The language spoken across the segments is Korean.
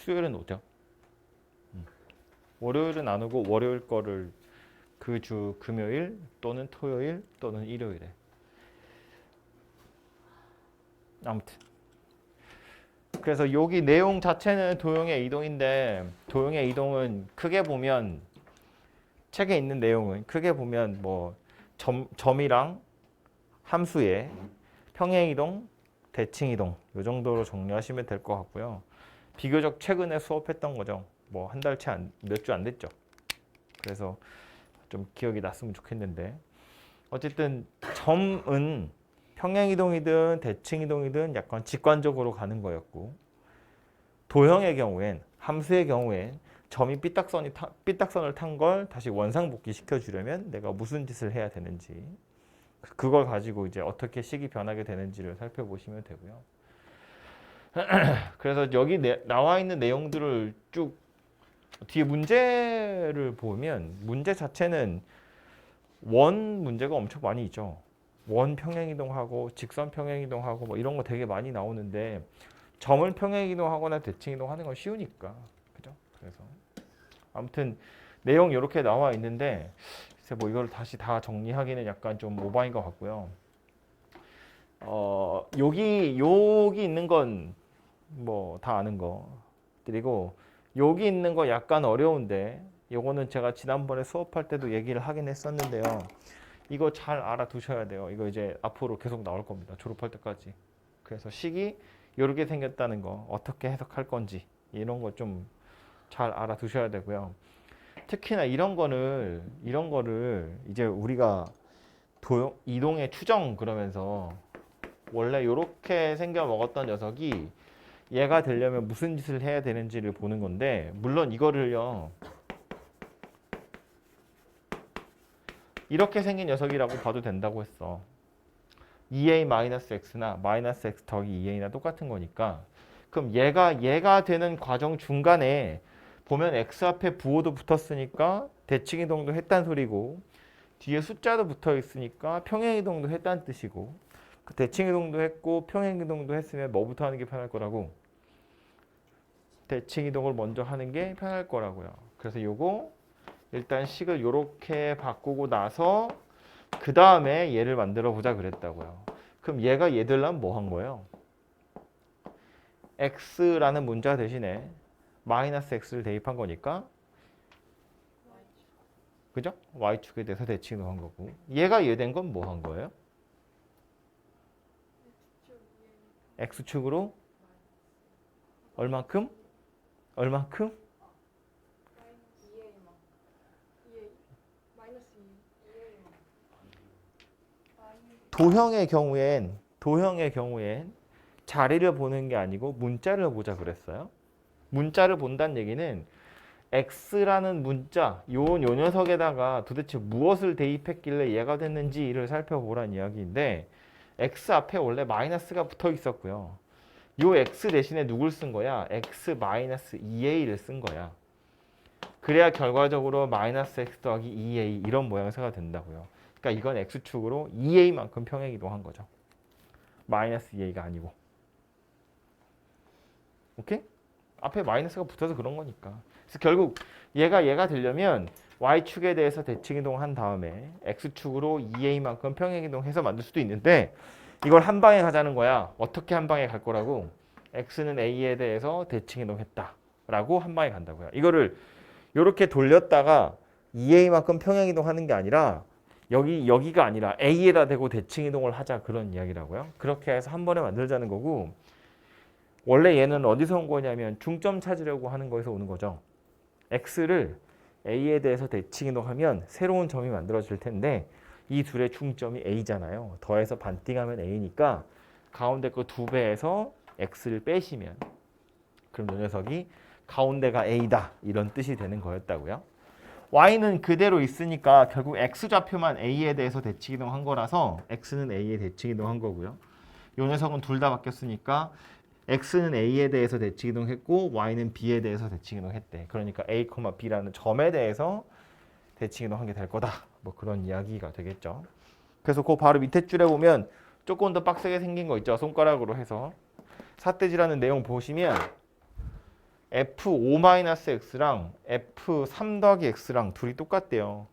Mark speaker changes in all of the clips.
Speaker 1: 수요일은 오죠. 월요일은 안 오고 월요일 거를 그 주 금요일 또는 토요일 또는 일요일에. 아무튼 그래서 여기 내용 자체는 도형의 이동인데 도형의 이동은 크게 보면 책에 있는 내용은 크게 보면 뭐 점이랑 함수의 평행이동, 대칭이동 이 정도로 정리하시면 될 것 같고요. 비교적 최근에 수업했던 거죠. 뭐 한 달 채 몇 주 안 됐죠. 그래서 좀 기억이 났으면 좋겠는데 어쨌든 점은 평행이동이든 대칭이동이든 약간 직관적으로 가는 거였고 도형의 경우엔 함수의 경우엔 점이 삐딱선을 탄 걸 다시 원상복귀 시켜주려면 내가 무슨 짓을 해야 되는지 그걸 가지고 이제 어떻게 식이 변하게 되는지를 살펴보시면 되고요. 그래서 여기 나와 있는 내용들을 쭉 뒤에 문제를 보면 문제 자체는 원 문제가 엄청 많이 있죠. 원 평행이동하고 직선 평행이동하고 뭐 이런 거 되게 많이 나오는데 점을 평행이동하거나 대칭이동하는 건 쉬우니까 그죠? 그래서 아무튼 내용 이렇게 나와 있는데 글쎄 뭐 이걸 다시 다 정리하기는 약간 좀 오바인 것 같고요. 여기 있는 건 뭐 다 아는 거 그리고 여기 있는 거 약간 어려운데 요거는 제가 지난번에 수업할 때도 얘기를 하긴 했었는데요. 이거 잘 알아두셔야 돼요. 이거 이제 앞으로 계속 나올 겁니다. 졸업할 때까지. 그래서 식이 이렇게 생겼다는 거 어떻게 해석할 건지 이런 거 좀 잘 알아두셔야 되고요. 특히나 이런 거를 이제 우리가 이동의 추정 그러면서 원래 이렇게 생겨 먹었던 녀석이 얘가 되려면 무슨 짓을 해야 되는지를 보는 건데 물론 이거를요 이렇게 생긴 녀석이라고 봐도 된다고 했어. 2a-x나 마이너스 x 더하기 2a나 똑같은 거니까 그럼 얘가 되는 과정 중간에 보면 x 앞에 부호도 붙었으니까 대칭이동도 했단 소리고 뒤에 숫자도 붙어 있으니까 평행이동도 했단 뜻이고 대칭이동도 했고 평행이동도 했으면 뭐부터 하는 게 편할 거라고? 대칭이동을 먼저 하는 게 편할 거라고요. 그래서 요거 일단 식을 요렇게 바꾸고 나서 그 다음에 얘를 만들어 보자 그랬다고요. 그럼 얘가 얘들랑 뭐 한 거예요? x라는 문자 대신에 마이너스 x를 대입한 거니까 그죠? y축에 대해서 대칭을 한 거고 얘가 얘 된 건 뭐 한 거예요? x축으로 얼만큼? 얼만큼? 도형의 경우엔 자리를 보는 게 아니고 문자를 보자 그랬어요. 문자를 본다는 얘기는 x라는 문자, 요 녀석에다가 도대체 무엇을 대입했길래 얘가 됐는지를 살펴보라는 이야기인데 x 앞에 원래 마이너스가 붙어 있었고요. 요 x 대신에 누굴 쓴 거야? x 마이너스 2a를 쓴 거야. 그래야 결과적으로 마이너스 x 더하기 2a 이런 모양새가 된다고요. 그러니까 이건 x축으로 2a만큼 평행이동한 거죠. 마이너스 2a가 아니고. 오케이? 앞에 마이너스가 붙어서 그런 거니까. 그래서 결국 얘가 되려면 y축에 대해서 대칭이동한 다음에 x축으로 2a만큼 평행이동해서 만들 수도 있는데 이걸 한 방에 가자는 거야. 어떻게 한 방에 갈 거라고? x는 a에 대해서 대칭이동했다. 라고 한 방에 간다고요. 이거를 이렇게 돌렸다가 2a만큼 평행이동하는 게 아니라 여기가 아니라 a에다 대고 대칭이동을 하자 그런 이야기라고요. 그렇게 해서 한 번에 만들자는 거고 원래 얘는 어디서 온 거냐면 중점 찾으려고 하는 거에서 오는 거죠. x를 a에 대해서 대칭이동하면 새로운 점이 만들어질 텐데 이 둘의 중점이 a잖아요. 더해서 반띵하면 a니까 가운데 거 2배에서 x를 빼시면 그럼 이 녀석이 가운데가 a다 이런 뜻이 되는 거였다고요. y는 그대로 있으니까 결국 x좌표만 a에 대해서 대칭이동한 거라서 x는 a에 대칭이동한 거고요. 이 녀석은 둘 다 바뀌었으니까 x는 a에 대해서 대칭이동했고 y는 b에 대해서 대칭이동했대. 그러니까 a, b라는 점에 대해서 대칭이동한 게 될 거다. 뭐 그런 이야기가 되겠죠. 그래서 그 바로 밑에 줄에 보면 조금 더 빡세게 생긴 거 있죠. 손가락으로 해서 삿대질하는 내용 보시면 f5-x랑 f3 더하기 x랑 둘이 똑같대요.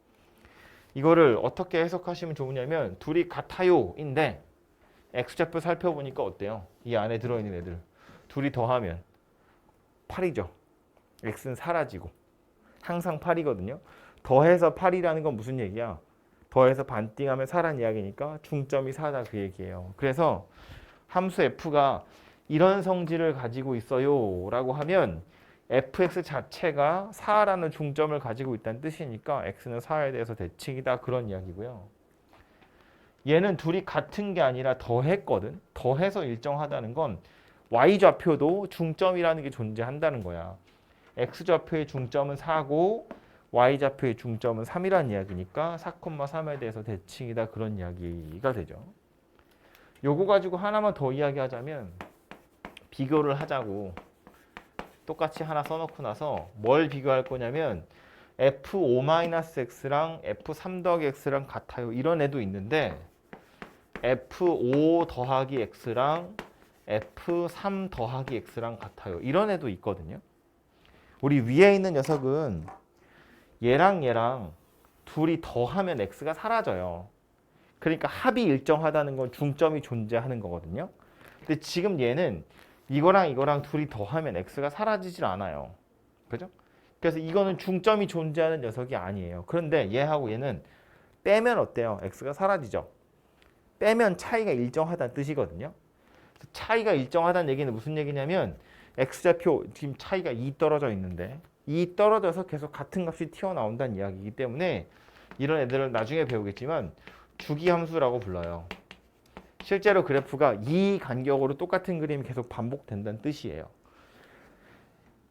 Speaker 1: 이거를 어떻게 해석하시면 좋으냐면 둘이 같아요인데 x좌표 살펴보니까 어때요? 이 안에 들어있는 애들 둘이 더하면 8이죠. x는 사라지고 항상 8이거든요. 더해서 8이라는 건 무슨 얘기야? 더해서 반띵하면 4란 이야기니까 중점이 4다 그 얘기예요. 그래서 함수 f가 이런 성질을 가지고 있어요 라고 하면 fx 자체가 4라는 중점을 가지고 있다는 뜻이니까 x는 4에 대해서 대칭이다 그런 이야기고요. 얘는 둘이 같은 게 아니라 더했거든. 더해서 일정하다는 건 y좌표도 중점이라는 게 존재한다는 거야. x좌표의 중점은 4고 y좌표의 중점은 3이라는 이야기니까 4,3에 대해서 대칭이다 그런 이야기가 되죠. 요거 가지고 하나만 더 이야기하자면 비교를 하자고 똑같이 하나 써놓고 나서 뭘 비교할 거냐면 f5-x랑 f3 더하기 x랑 같아요. 이런 애도 있는데 f5 더하기 x랑 f3 더하기 x랑 같아요. 이런 애도 있거든요. 우리 위에 있는 녀석은 얘랑 둘이 더하면 x가 사라져요. 그러니까 합이 일정하다는 건 중점이 존재하는 거거든요. 근데 지금 얘는 이거랑 둘이 더하면 x가 사라지질 않아요. 그죠? 그래서 이거는 중점이 존재하는 녀석이 아니에요. 그런데 얘하고 얘는 빼면 어때요? x가 사라지죠. 빼면 차이가 일정하다는 뜻이거든요. 차이가 일정하다는 얘기는 무슨 얘기냐면 x좌표 지금 차이가 2 떨어져 있는데 2 떨어져서 계속 같은 값이 튀어나온다는 이야기이기 때문에 이런 애들을 나중에 배우겠지만 주기함수라고 불러요. 실제로 그래프가 이 간격으로 똑같은 그림이 계속 반복된다는 뜻이에요.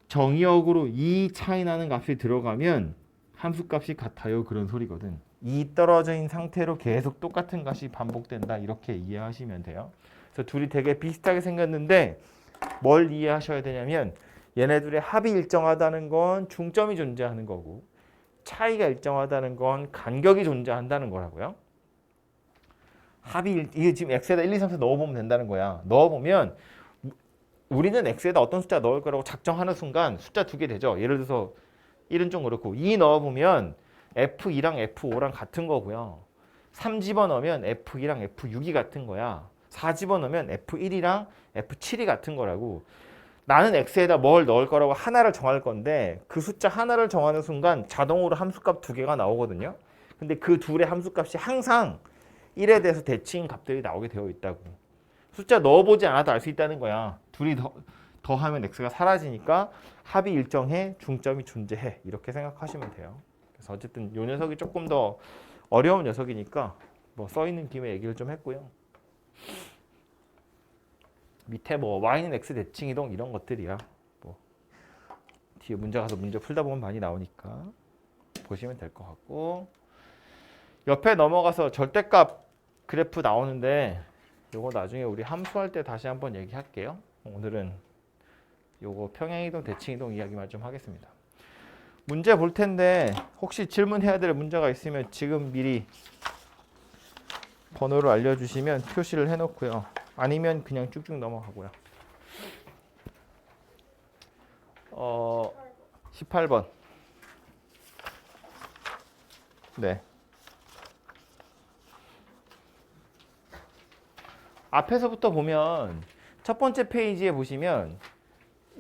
Speaker 1: 정의역으로 이 차이 나는 값이 들어가면 함수값이 같아요 그런 소리거든. 이 떨어져 있는 상태로 계속 똑같은 값이 반복된다 이렇게 이해하시면 돼요. 그래서 둘이 되게 비슷하게 생겼는데 뭘 이해하셔야 되냐면 얘네들의 합이 일정하다는 건 중점이 존재하는 거고 차이가 일정하다는 건 간격이 존재한다는 거라고요. 합이 이게 지금 x에다 1, 2, 3, 4 넣어보면 된다는 거야. 넣어보면 우리는 x에다 어떤 숫자 넣을 거라고 작정하는 순간 숫자 2개 되죠. 예를 들어서 1은 좀 그렇고 2 넣어보면 f2랑 f5랑 같은 거고요. 3 집어넣으면 f2랑 f6이 같은 거야. 4 집어넣으면 f1이랑 f7이 같은 거라고. 나는 x에다 뭘 넣을 거라고 하나를 정할 건데 그 숫자 하나를 정하는 순간 자동으로 함수값 2개가 나오거든요. 근데 그 둘의 함수값이 항상 1에 대해서 대칭 값들이 나오게 되어 있다고. 숫자 넣어보지 않아도 알 수 있다는 거야. 둘이 더하면 x가 사라지니까 합이 일정해, 중점이 존재해. 이렇게 생각하시면 돼요. 그래서 어쨌든 이 녀석이 조금 더 어려운 녀석이니까 뭐 써있는 김에 얘기를 좀 했고요. 밑에 뭐 y는 x 대칭 이동 이런 것들이야. 뭐 뒤에 문제 가서 문제 풀다 보면 많이 나오니까 보시면 될 것 같고 옆에 넘어가서 절대값 그래프 나오는데 요거 나중에 우리 함수할 때 다시 한번 얘기할게요. 오늘은 요거 평행이동 대칭이동 이야기만 좀 하겠습니다. 문제 볼 텐데 혹시 질문해야 될 문제가 있으면 지금 미리 번호를 알려주시면 표시를 해놓고요. 아니면 그냥 쭉쭉 넘어가고요. 18번. 네. 앞에서부터 보면 첫 번째 페이지에 보시면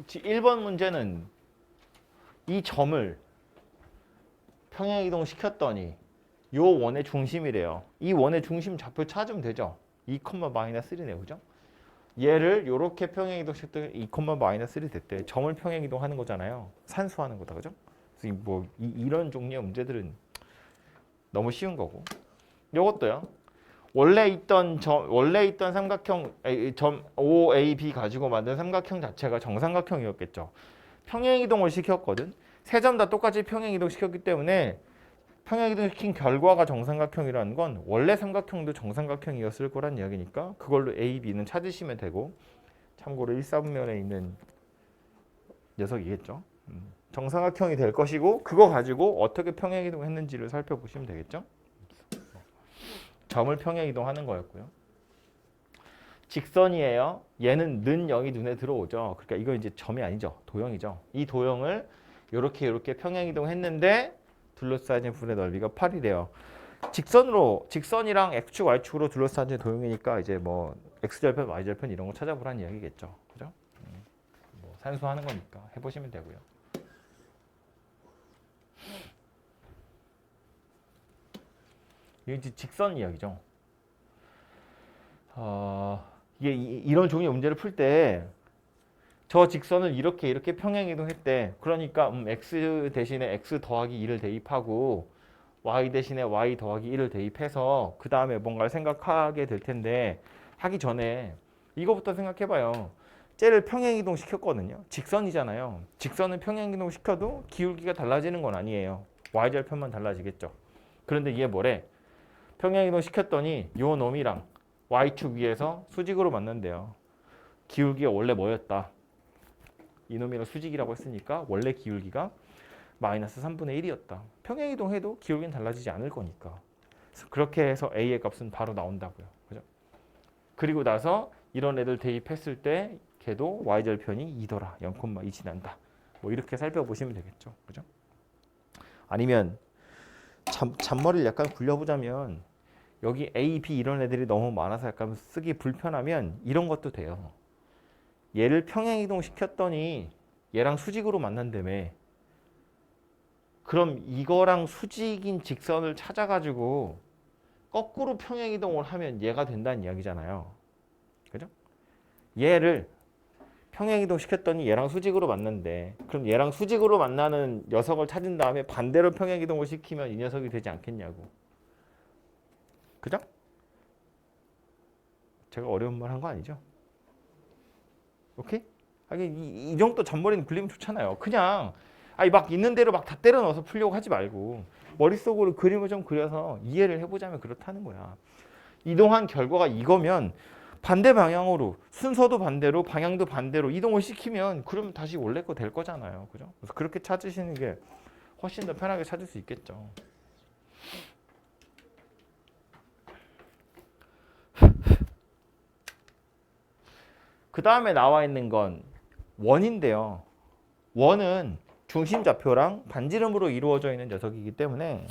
Speaker 1: 1번 문제는 이 점을 평행이동 시켰더니 요 원의 중심이래요. 이 원의 중심 좌표 찾으면 되죠. 2,-3네요. 그죠? 얘를 이렇게 평행이동시켰더니 2,-3 됐대. 점을 평행이동하는 거잖아요. 산수하는 거다. 그죠? 그래서 이런 종류의 문제들은 너무 쉬운 거고. 요것도요. 원래 있던 삼각형 점 OAB 가지고 만든 삼각형 자체가 정삼각형이었겠죠. 평행이동을 시켰거든. 세 점 다 똑같이 평행이동 시켰기 때문에 평행이동 시킨 결과가 정삼각형이라는 건 원래 삼각형도 정삼각형이었을 거란 이야기니까 그걸로 A, B는 찾으시면 되고 참고로 1, 4분면에 있는 녀석이겠죠. 정삼각형이 될 것이고 그거 가지고 어떻게 평행이동했는지를 살펴보시면 되겠죠. 점을 평행이동하는 거였고요. 직선이에요. 얘는 는 0이 눈에 들어오죠. 그러니까 이거 이제 점이 아니죠. 도형이죠. 이 도형을 이렇게 평행이동했는데 둘러싸인 분의 넓이가 8이래요. 직선이랑 x축, y축으로 둘러싸인 도형이니까 이제 뭐 x절편, y절편 이런 거 찾아보라는 이야기겠죠. 그죠? 뭐 산수하는 거니까 해보시면 되고요. 이게 이제 직선 이야기죠. 이게 이런 종류의 문제를 풀 때 저 직선을 이렇게 평행이동했대. 그러니까 x 대신에 x 더하기 2를 대입하고 y 대신에 y 더하기 1을 대입해서 그 다음에 뭔가를 생각하게 될 텐데 하기 전에 이거부터 생각해봐요. 쟤를 평행이동 시켰거든요. 직선이잖아요. 직선을 평행이동 시켜도 기울기가 달라지는 건 아니에요. y절편만 달라지겠죠. 그런데 얘 뭐래? 평행이동 시켰더니 요 놈이랑 y축 위에서 수직으로 만난대요. 기울기가 원래 뭐였다? 이놈이랑 수직이라고 했으니까 원래 기울기가 마이너스 3분의 1이었다. 평행이동해도 기울기는 달라지지 않을 거니까. 그렇게 해서 a의 값은 바로 나온다고요. 그죠? 그리고 나서 이런 애들 대입했을 때 걔도 y절편이 2더라. 0,2 지난다. 뭐 이렇게 살펴보시면 되겠죠. 그죠? 아니면 잔머리를 약간 굴려보자면 여기 A, B 이런 애들이 너무 많아서 약간 쓰기 불편하면 이런 것도 돼요. 얘를 평행이동 시켰더니 얘랑 수직으로 만난다며. 그럼 이거랑 수직인 직선을 찾아가지고 거꾸로 평행이동을 하면 얘가 된다는 이야기잖아요. 그죠? 얘를 평행이동 시켰더니 얘랑 수직으로 만난대. 그럼 얘랑 수직으로 만나는 녀석을 찾은 다음에 반대로 평행이동을 시키면 이 녀석이 되지 않겠냐고. 그죠? 제가 어려운 말 한 거 아니죠? 오케이? 이 정도 잔머리는 굴리면 좋잖아요. 그냥 막 있는 대로 막 다 때려 넣어서 풀려고 하지 말고 머릿속으로 그림을 좀 그려서 이해를 해보자면 그렇다는 거야. 이동한 결과가 이거면 반대 방향으로 순서도 반대로 방향도 반대로 이동을 시키면 그러면 다시 원래 거 될 거잖아요. 그죠? 그래서 그렇게 찾으시는 게 훨씬 더 편하게 찾을 수 있겠죠. 그 다음에 나와 있는 건 원인데요. 원은 중심 좌표랑 반지름으로 이루어져 있는 녀석이기 때문에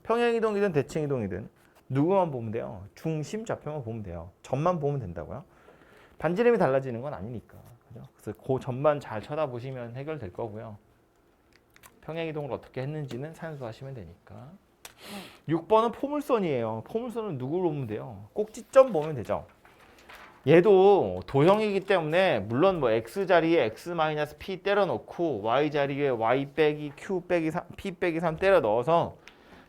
Speaker 1: 평행이동이든 대칭이동이든 누구만 보면 돼요? 중심 좌표만 보면 돼요. 점만 보면 된다고요. 반지름이 달라지는 건 아니니까. 그죠? 그래서 그 점만 잘 쳐다보시면 해결될 거고요. 평행이동을 어떻게 했는지는 산수하시면 되니까. 6번은 포물선이에요. 포물선은 누구로 보면 돼요? 꼭지점 보면 되죠. 얘도 도형이기 때문에 물론 뭐 x 자리에 x-p 때려 넣고 y 자리에 y 빼기 q 빼기 3, p 빼기 3 때려 넣어서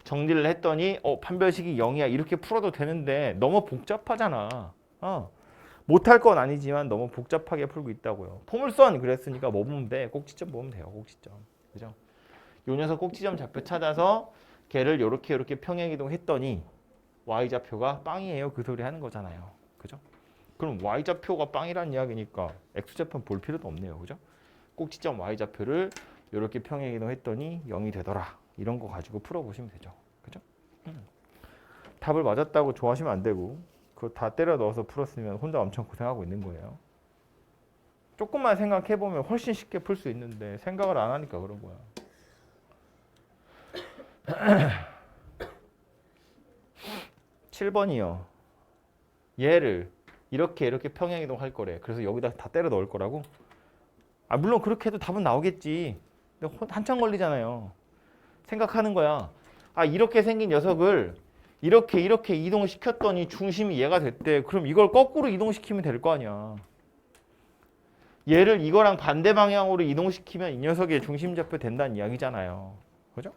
Speaker 1: 정리를 했더니 판별식이 0이야 이렇게 풀어도 되는데 너무 복잡하잖아. 못할 건 아니지만 너무 복잡하게 풀고 있다고요. 포물선 그랬으니까 뭐 보면 돼? 꼭지점 보면 돼요. 꼭지점. 그죠? 요 녀석 꼭지점 좌표 찾아서 걔를 요렇게 평행이동 했더니 y좌표가 빵이에요. 그 소리 하는 거잖아요. 그죠? 그럼 y좌표가 빵이란 이야기니까 x좌표 볼 필요도 없네요. 그죠? 꼭지점 y좌표를 이렇게 평행이동 했더니 0이 되더라. 이런 거 가지고 풀어보시면 되죠. 그죠? 답을 맞았다고 좋아하시면 안 되고 그거 다 때려 넣어서 풀었으면 혼자 엄청 고생하고 있는 거예요. 조금만 생각해보면 훨씬 쉽게 풀 수 있는데 생각을 안 하니까 그런 거야. 7번이요. 얘를 이렇게 평행이동 할 거래. 그래서 여기다 다 때려 넣을 거라고? 물론 그렇게 해도 답은 나오겠지. 근데 한참 걸리잖아요. 생각하는 거야. 이렇게 생긴 녀석을 이렇게 이동시켰더니 중심이 얘가 됐대. 그럼 이걸 거꾸로 이동시키면 될 거 아니야. 얘를 이거랑 반대 방향으로 이동시키면 이 녀석의 중심 좌표 된다는 이야기잖아요. 그죠?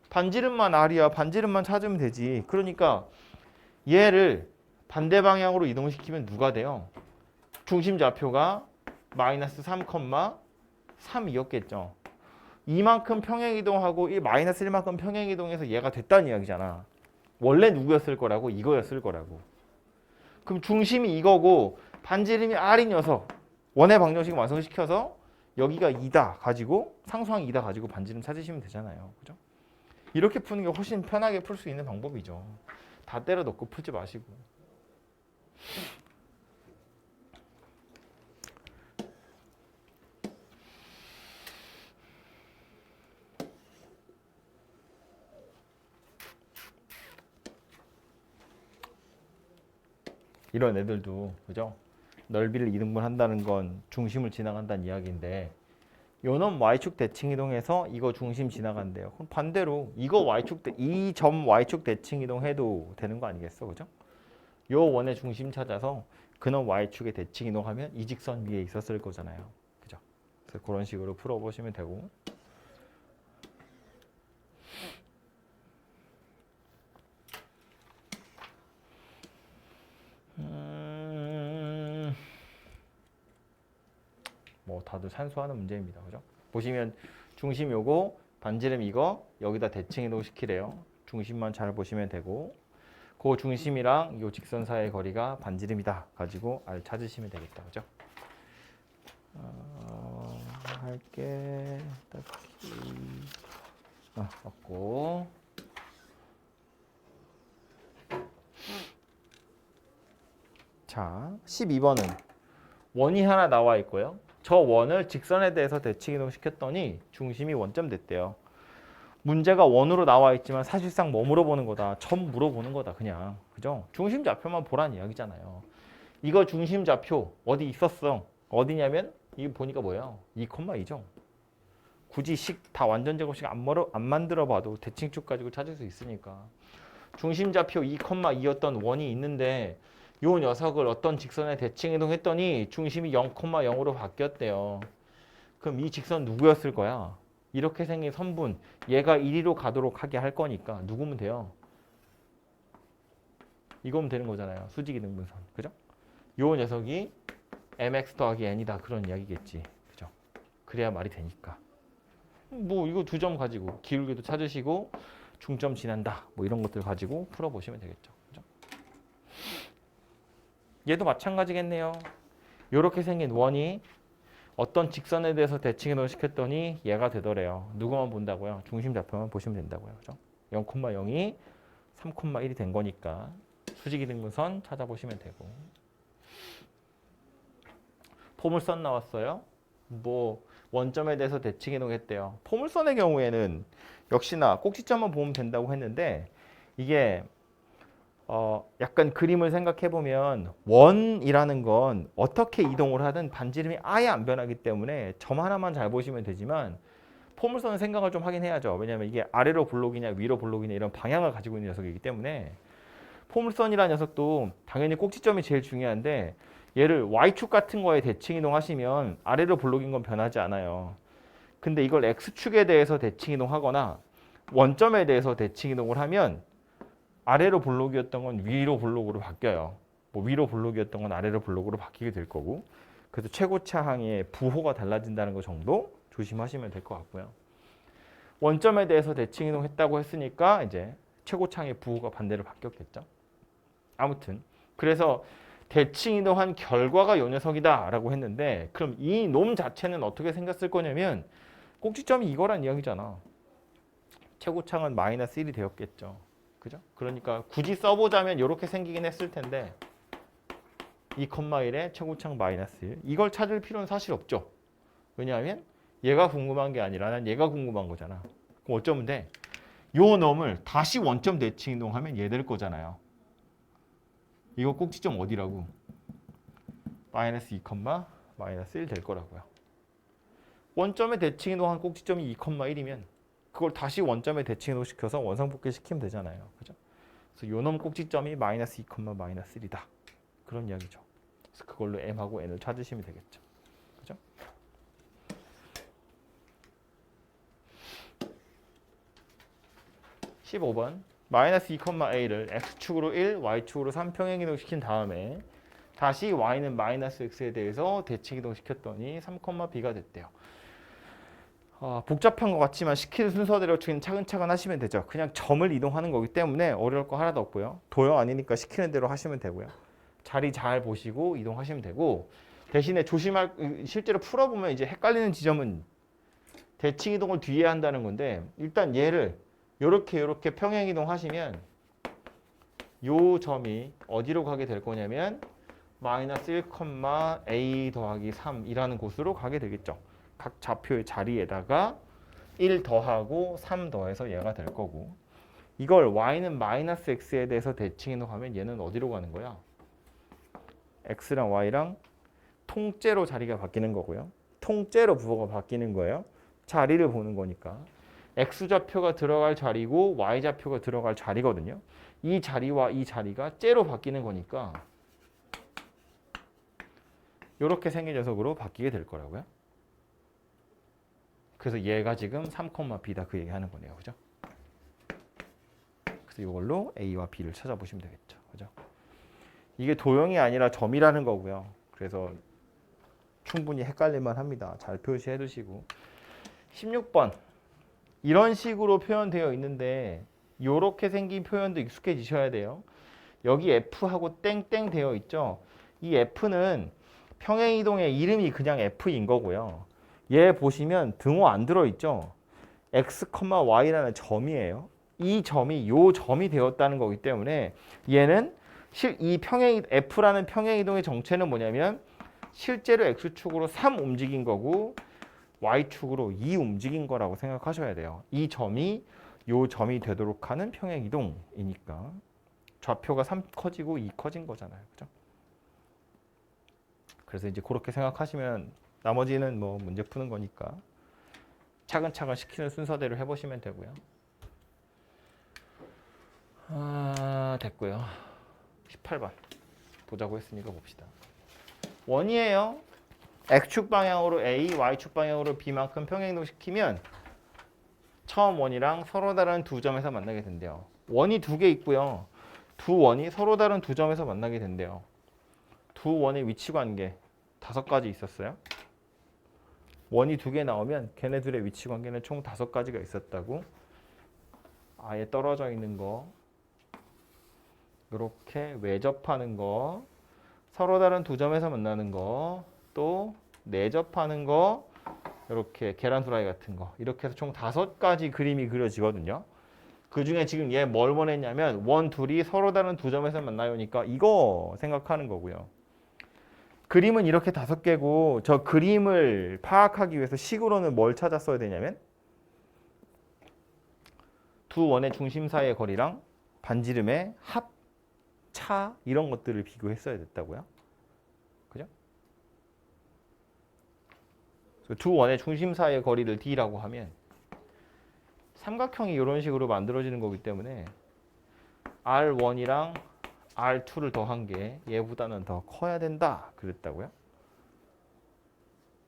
Speaker 1: 반지름만 R이야. 반지름만 찾으면 되지. 그러니까 얘를 반대 방향으로 이동시키면 누가 돼요? 중심 좌표가 마이너스 3,3이었겠죠. 이만큼 평행이동하고 이 마이너스 1만큼 평행이동해서 얘가 됐다는 이야기잖아. 원래 누구였을 거라고? 이거였을 거라고. 그럼 중심이 이거고 반지름이 R인 녀석. 원의 방정식 완성시켜서 여기가 2다 가지고 상수항 2다 가지고 반지름 찾으시면 되잖아요. 그죠? 이렇게 푸는 게 훨씬 편하게 풀 수 있는 방법이죠. 다 때려 넣고 풀지 마시고. 이런 애들도 그죠? 넓이를 이등분한다는 건 중심을 지나간다는 이야기인데 요놈 y축 대칭 이동해서 이거 중심 지나간대요. 그럼 반대로 이거 y축 이 점 y축 대칭 이동해도 되는 거 아니겠어, 그죠? 요 원의 중심 찾아서 그놈 y축의 대칭 이동하면 이 직선 위에 있었을 거잖아요, 그죠? 그래서 그런 식으로 풀어보시면 되고. 뭐 다들 산수하는 문제입니다, 그죠? 보시면 중심 요거, 반지름 이거 여기다 대칭 이동 시키래요. 중심만 잘 보시면 되고, 그 중심이랑 요 직선 사이의 거리가 반지름이다 가지고 R 찾으시면 되겠다, 그죠? 할게 딱히 없고. 자, 12번은 원이 하나 나와 있고요. 저 원을 직선에 대해서 대칭 이동 시켰더니 중심이 원점 됐대요. 문제가 원으로 나와 있지만 사실상 뭐 물어보는 거다? 점 물어보는 거다, 그냥. 그죠? 중심 좌표만 보란 이야기잖아요. 이거 중심 좌표 어디 있었어? 어디냐면 이거 보니까 뭐예요? 2,2죠. 굳이 식 다 완전 제곱식 안 만들어 봐도 대칭축 가지고 찾을 수 있으니까. 중심 좌표 2,2였던 원이 있는데 요 녀석을 어떤 직선에 대칭 이동했더니 중심이 0,0으로 바뀌었대요. 그럼 이 직선 누구였을 거야? 이렇게 생긴 선분, 얘가 이리로 가도록 하게 할 거니까 누구면 돼요? 이거면 되는 거잖아요. 수직이 등분선, 그죠? 요 녀석이 mx 더하기 n이다, 그런 이야기겠지, 그죠? 그래야 말이 되니까. 뭐 이거 두 점 가지고 기울기도 찾으시고 중점 지난다, 뭐 이런 것들 가지고 풀어보시면 되겠죠, 그죠? 얘도 마찬가지겠네요. 요렇게 생긴 원이 어떤 직선에 대해서 대칭 이동을 시켰더니 얘가 되더래요. 누구만 본다고요? 중심 좌표만 보시면 된다고요, 그죠? 0,0이 3,1이 된 거니까 수직이 등분선 찾아보시면 되고. 포물선 나왔어요. 뭐 원점에 대해서 대칭 이동했대요. 포물선의 경우에는 역시나 꼭지점만 보면 된다고 했는데 이게 약간 그림을 생각해 보면 원이라는 건 어떻게 이동을 하든 반지름이 아예 안 변하기 때문에 점 하나만 잘 보시면 되지만 포물선은 생각을 좀 하긴 해야죠. 왜냐하면 이게 아래로 볼록이냐 위로 볼록이냐 이런 방향을 가지고 있는 녀석이기 때문에 포물선이라는 녀석도 당연히 꼭지점이 제일 중요한데 얘를 Y축 같은 거에 대칭 이동하시면 아래로 볼록인 건 변하지 않아요. 근데 이걸 X축에 대해서 대칭 이동하거나 원점에 대해서 대칭 이동을 하면 아래로 볼록이었던 건 위로 볼록으로 바뀌어요. 뭐 위로 볼록이었던 건 아래로 볼록으로 바뀌게 될 거고. 그래서 최고차항의 부호가 달라진다는 거 정도 조심하시면 될 것 같고요. 원점에 대해서 대칭 이동했다고 했으니까 이제 최고차항의 부호가 반대로 바뀌었겠죠. 아무튼 그래서 대칭 이동한 결과가 요 녀석이다라고 했는데 그럼 이 놈 자체는 어떻게 생겼을 거냐면 꼭지점이 이거란 이야기잖아. 최고차항은 마이너스 1이 되었겠죠. 그죠? 그러니까 굳이 써보자면 이렇게 생기긴 했을 텐데 2,1에 최고차항 마이너스 1 이걸 찾을 필요는 사실 없죠. 왜냐하면 얘가 궁금한 게 아니라 난 얘가 궁금한 거잖아. 그럼 어쩌면 돼? 요 놈을 다시 원점 대칭 이동하면 얘 될 거잖아요. 이거 꼭지점 어디라고? 마이너스 2, 마이너스 1 될 거라고요. 원점에 대칭 이동한 꼭지점이 2,1이면 그걸 다시 원점에 대칭 이동시켜서 원상복귀 시키면 되잖아요. 그죠? 그래서 요놈 꼭지점이 마이너스 2, 마이너스 1이다. 그런 이야기죠. 그래서 그걸로 m하고 n을 찾으시면 되겠죠. 그죠? (15번) 마이너스 2,a를 x축으로 1, y축으로 3 평행 이동시킨 다음에 다시 y는 마이너스 x에 대해서 대칭 이동시켰더니 3,b가 됐대요. 복잡한 것 같지만 시키는 순서대로 차근차근 하시면 되죠. 그냥 점을 이동하는 거기 때문에 어려울 거 하나도 없고요. 도형 아니니까 시키는 대로 하시면 되고요. 자리 잘 보시고 이동하시면 되고 대신에 실제로 풀어보면 이제 헷갈리는 지점은 대칭 이동을 뒤에 한다는 건데 일단 얘를 요렇게 평행 이동하시면 요 점이 어디로 가게 될 거냐면 마이너스 1, a 더하기 3이라는 곳으로 가게 되겠죠. 각 좌표의 자리에다가 1 더하고 3 더해서 얘가 될 거고 이걸 y는 마이너스 x에 대해서 대칭 이동하면 얘는 어디로 가는 거야? x랑 y랑 통째로 자리가 바뀌는 거고요. 통째로 부호가 바뀌는 거예요. 자리를 보는 거니까. x좌표가 들어갈 자리고 y좌표가 들어갈 자리거든요. 이 자리와 이 자리가 째로 바뀌는 거니까 이렇게 생긴 녀석으로 바뀌게 될 거라고요. 그래서 얘가 지금 3,b다 그 얘기 하는 거네요. 그죠? 그래서 이걸로 a와 b를 찾아보시면 되겠죠. 그죠? 이게 도형이 아니라 점이라는 거고요. 그래서 충분히 헷갈릴만 합니다. 잘 표시해 두시고. 16번. 이런 식으로 표현되어 있는데 이렇게 생긴 표현도 익숙해지셔야 돼요. 여기 F하고 땡땡 되어 있죠. 이 F는 평행이동의 이름이 그냥 F인 거고요. 얘 보시면 등호 안 들어있죠. X, Y라는 점이에요. 이 점이 요 점이 되었다는 거기 때문에 얘는 이 F라는 평행이동의 정체는 뭐냐면 실제로 X축으로 3 움직인 거고 Y축으로 2 움직인 거라고 생각하셔야 돼요. 이 점이 요 점이 되도록 하는 평행이동이니까 좌표가 3 커지고 2 커진 거잖아요. 그죠? 그래서 이제 그렇게 생각하시면 나머지는 뭐 문제 푸는 거니까 차근차근 시키는 순서대로 해보시면 되고요. 됐고요. 18번 보자고 했으니까 봅시다. 원이에요. X축 방향으로 A, Y축 방향으로 B만큼 평행이동 시키면 처음 원이랑 서로 다른 두 점에서 만나게 된대요. 원이 두 개 있고요. 두 원이 서로 다른 두 점에서 만나게 된대요. 두 원의 위치 관계 5가지 있었어요. 원이 두 개 나오면 걔네들의 위치 관계는 총 5가지가 있었다고. 아예 떨어져 있는 거, 이렇게 외접하는 거, 서로 다른 두 점에서 만나는 거, 또 내접하는 거, 이렇게 계란 후라이 같은 거, 이렇게 해서 총 5가지 그림이 그려지거든요. 그 중에 지금 얘 뭘 원했냐면 원 둘이 서로 다른 두 점에서 만나요니까 이거 생각하는 거고요. 그림은 이렇게 5개고 저 그림을 파악하기 위해서 식으로는 뭘 찾았어야 되냐면 두 원의 중심 사이의 거리랑 반지름의 합, 차 이런 것들을 비교했어야 됐다고요. 그죠? 두 원의 중심 사이의 거리를 D라고 하면 삼각형이 이런 식으로 만들어지는 거기 때문에 R1이랑 R2를 더한 게 얘보다는 더 커야 된다 그랬다고요.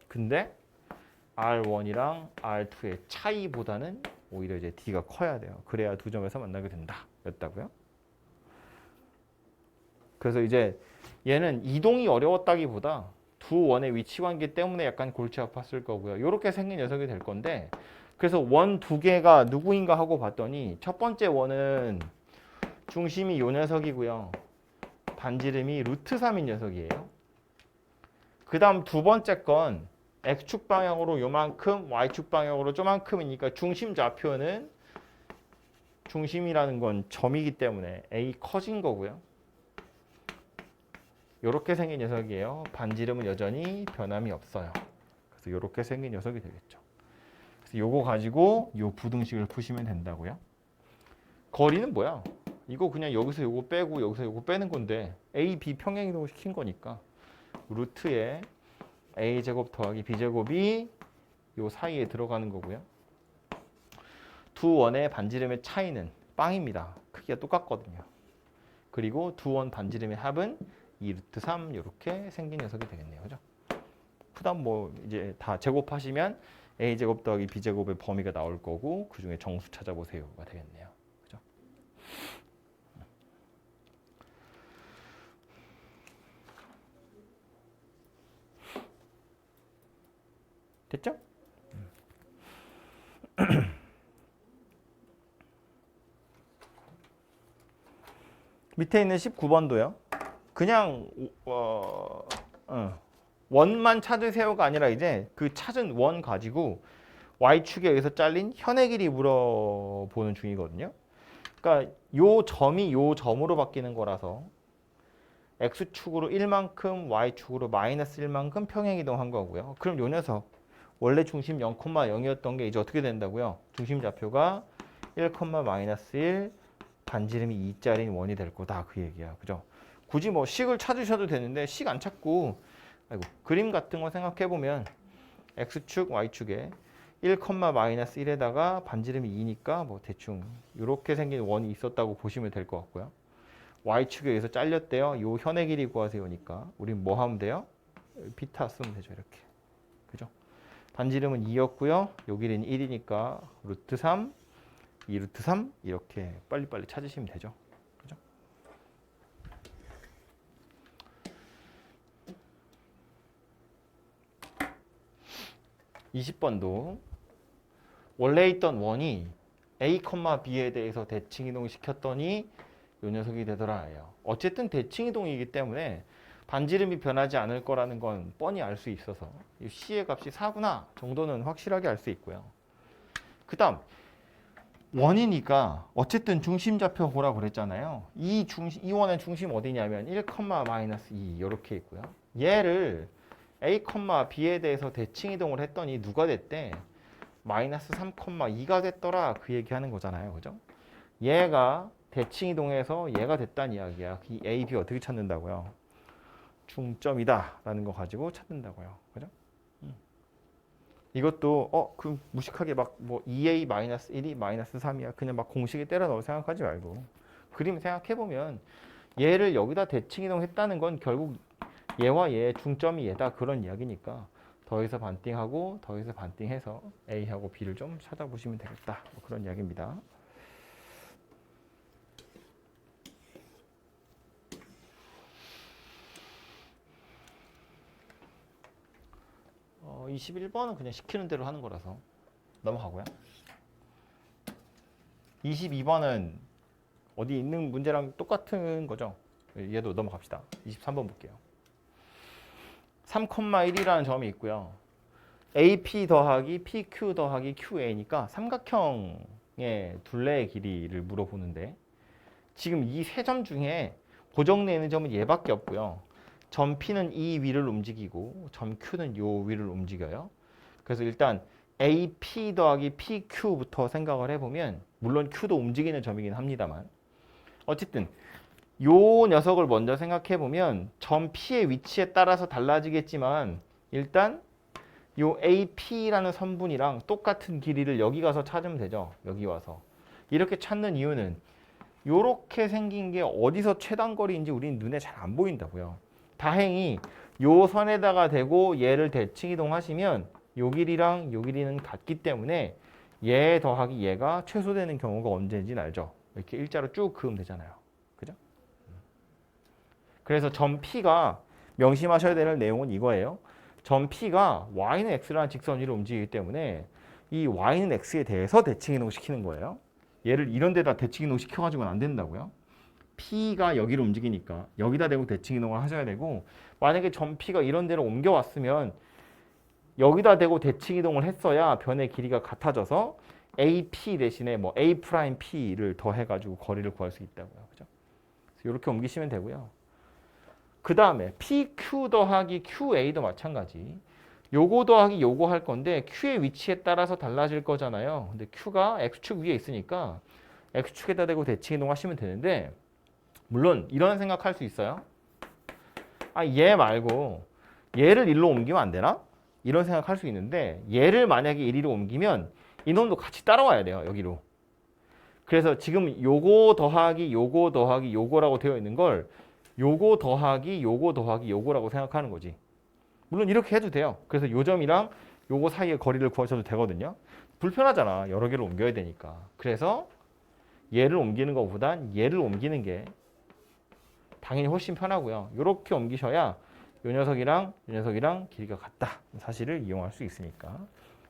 Speaker 1: 근데 R1이랑 R2의 차이보다는 오히려 이제 D가 커야 돼요. 그래야 두 점에서 만나게 된다 였다고요. 그래서 이제 얘는 이동이 어려웠다기보다 두 원의 위치 관계 때문에 약간 골치 아팠을 거고요. 이렇게 생긴 녀석이 될 건데 그래서 원 2개가 누구인가 하고 봤더니 첫 번째 원은 중심이 요 녀석이고요. 반지름이 루트 3인 녀석이에요. 그 다음 두 번째 건 X축 방향으로 요만큼, Y축 방향으로 조만큼이니까 중심 좌표는 중심이라는 건 점이기 때문에 A 커진 거고요. 이렇게 생긴 녀석이에요. 반지름은 여전히 변함이 없어요. 그래서 이렇게 생긴 녀석이 되겠죠. 그래서 요거 가지고 요 부등식을 푸시면 된다고요. 거리는 뭐야? 이거 그냥 여기서 요거 빼고 여기서 요거 빼는 건데 A, B 평행이동을 시킨 거니까 루트에 A제곱 더하기 B제곱이 요 사이에 들어가는 거고요. 두 원의 반지름의 차이는 빵입니다. 크기가 똑같거든요. 그리고 두 원 반지름의 합은 2 루트 3 이렇게 생긴 녀석이 되겠네요. 그죠? 그다음 뭐 이제 다 제곱하시면 A제곱 더하기 B제곱의 범위가 나올 거고 그중에 정수 찾아보세요가 되겠네요. 그죠? 됐죠? 밑에 있는 19번도요. 그냥 원만 찾으세요가 아니라 이제 그 찾은 원 가지고 Y축에 의해서 잘린 현의 길이 물어보는 중이거든요. 그러니까 요 점이 요 점으로 바뀌는 거라서 X축으로 1만큼 Y축으로 마이너스 1만큼 평행이동한 거고요. 그럼 요 녀석 원래 중심 0,0이었던 게 이제 어떻게 된다고요? 중심 좌표가 1, 마이너스 1 반지름이 2짜리인 원이 될 거다 그 얘기야. 그죠? 굳이 뭐 식을 찾으셔도 되는데 식 안 찾고 아이고, 그림 같은 거 생각해 보면 x축, y축에 1, 마이너스 1에다가 반지름이 2니까 뭐 대충 이렇게 생긴 원이 있었다고 보시면 될 것 같고요. y축에 의해서 잘렸대요. 요 현의 길이 구하세요니까 우린 뭐 하면 돼요? 비타 쓰면 되죠. 이렇게. 그죠? 반지름은 2였고요. 요 길이는 1이니까 루트 3, 2 루트 3 이렇게 빨리빨리 찾으시면 되죠. 그죠? (20번도) 원래 있던 원이 a, b에 대해서 대칭 이동시켰더니 요 녀석이 되더라예요. 어쨌든 대칭 이동이기 때문에 반지름이 변하지 않을 거라는 건 뻔히 알 수 있어서 이 c의 값이 4구나 정도는 확실하게 알 수 있고요. 그 다음 원이니까 어쨌든 중심좌표 보라고 그랬잖아요. 이 원의 중심 어디냐면 1, 마이너스 2 이렇게 있고요. 얘를 a, b에 대해서 대칭 이동을 했더니 누가 됐대? 마이너스 3, 2가 됐더라 그 얘기하는 거잖아요. 그죠? 얘가 대칭 이동해서 얘가 됐다는 이야기야. 이 a, b 어떻게 찾는다고요? 중점이다 라는 거 가지고 찾는다고요. 그죠? 이것도 그 무식하게 막 뭐 2a 마이너스 1이 마이너스 3이야. 그냥 막 공식에 때려 넣어 생각하지 말고 그림 생각해 보면 얘를 여기다 대칭 이동했다는 건 결국 얘와 얘의 중점이 얘다 그런 이야기니까 더해서 반띵하고 더해서 반띵해서 a하고 b를 좀 찾아보시면 되겠다. 뭐 그런 이야기입니다. 21번은 그냥 시키는 대로 하는 거라서 넘어가고요. 22번은 어디 있는 문제랑 똑같은 거죠. 얘도 넘어갑시다. 23번 볼게요. 3,1이라는 점이 있고요. AP 더하기 PQ 더하기 QA니까 삼각형의 둘레의 길이를 물어보는데 지금 이 세 점 중에 고정되어 있는 점은 얘밖에 없고요. 점 P는 이 위를 움직이고 점 Q는 요 위를 움직여요. 그래서 일단 AP 더하기 PQ부터 생각을 해보면 물론 Q도 움직이는 점이긴 합니다만 어쨌든 요 녀석을 먼저 생각해보면 점 P의 위치에 따라서 달라지겠지만 일단 요 AP라는 선분이랑 똑같은 길이를 여기 가서 찾으면 되죠. 여기 와서. 이렇게 찾는 이유는 요렇게 생긴 게 어디서 최단거리인지 우리는 눈에 잘 안 보인다고요. 다행히 요 선에다가 대고 얘를 대칭 이동하시면 요 길이랑 요 길이는 같기 때문에 얘 더하기 얘가 최소되는 경우가 언제인지는 알죠. 이렇게 일자로 쭉 그으면 되잖아요. 그죠? 그래서 점 P가 명심하셔야 되는 내용은 이거예요. 점 P가 y는 x라는 직선 위로 움직이기 때문에 이 y는 x에 대해서 대칭 이동시키는 거예요. 얘를 이런 데다 대칭 이동 시켜가지고는 안 된다고요. P가 여기로 움직이니까 여기다 대고 대칭 이동을 하셔야 되고 만약에 점 P가 이런 데로 옮겨왔으면 여기다 대고 대칭 이동을 했어야 변의 길이가 같아져서 AP 대신에 뭐 A'P를 더해가지고 거리를 구할 수 있다고요. 그죠? 이렇게 옮기시면 되고요. 그 다음에 PQ 더하기 QA도 마찬가지. 요거 더하기 요거 할 건데 Q의 위치에 따라서 달라질 거잖아요. 근데 Q가 X축 위에 있으니까 X축에다 대고 대칭 이동하시면 되는데 물론 이런 생각할 수 있어요. 얘 말고 얘를 일로 옮기면 안 되나? 이런 생각할 수 있는데 얘를 만약에 이리로 옮기면 이놈도 같이 따라와야 돼요. 여기로. 그래서 지금 요거 더하기 요거 더하기 요거라고 되어 있는 걸 요거 더하기 요거 더하기 요거라고 생각하는 거지. 물론 이렇게 해도 돼요. 그래서 요 점이랑 요거 사이의 거리를 구하셔도 되거든요. 불편하잖아. 여러 개를 옮겨야 되니까. 그래서 얘를 옮기는 것보단 얘를 옮기는 게 당연히 훨씬 편하고요. 이렇게 옮기셔야 요 녀석이랑 길이가 같다. 사실을 이용할 수 있으니까.